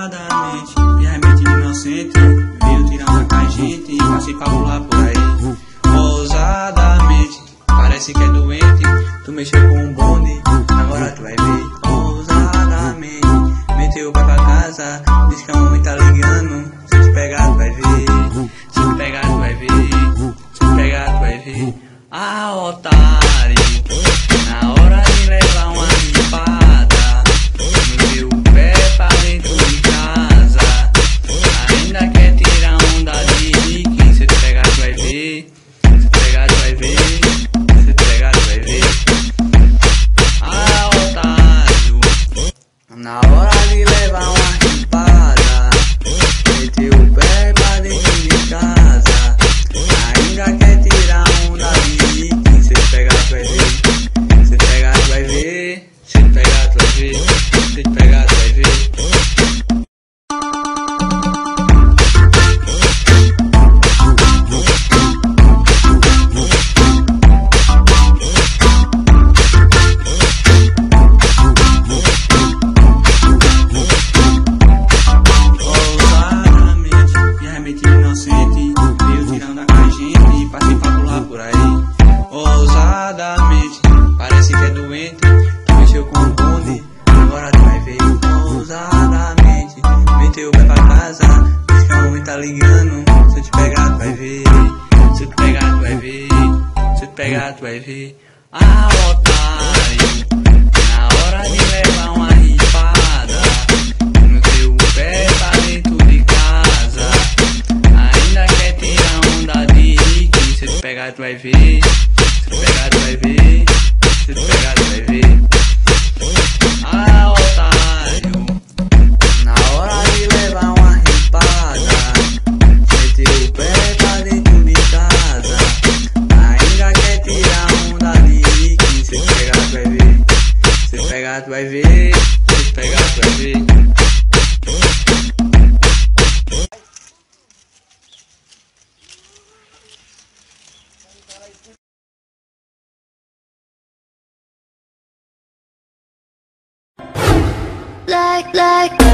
Ousadamente, e remete de inocente, veio tirando com a gente, passei pra pular por aí. Ousadamente, parece que é doente, tu mexeu com um bonde, agora tu vai ver. Ousadamente, meteu o pé pra casa, diz que a mamãe tá ligando, se te pegar tu vai ver. Se te pegar tu vai ver, se te pegar tu vai ver. Ah, otário, na hora de levar uma ripada, meteu o pé pra dentro de casa, ainda quer tirar onda de rique. Se te pegar tu vai ver, se te pegar tu vai ver, se te pegar tu vai ver. Ah, otário, na hora de levar uma ripada, meteu o pé pra dentro de casa, ainda quer tirar onda de rique. Se te pegar tu vai ver, se te pegar tu vai ver, se te pegar tu vai ver, se te pegar tu vai ver. Ousadamente, e remete inocente, veio tirando a gente, passei pra pular por aí. Ousadamente, parece que é doente, tu mexeu com o bonde, agora tu vai ver. Ousadamente, meteu o pé pra casa, diz que a mamãe tá ligando, se eu te pegar tu vai ver, se eu te pegar tu vai ver, se eu te pegar tu vai ver. Ah, otário, na hora de levar uma ripada, meteu o pé pra dentro de casa, ainda quer tirar onda de rique. Se eu te pegar tu vai ver, se tu pegar tu vai ver, se tu pegar tu vai ver. Ah, otário, na hora de levar uma ripada, meteu o pé pra dentro de casa, ainda quer tirar onda de rique. Se tu pegar tu vai ver, se tu pegar tu vai ver, se tu pegar tu vai ver. Like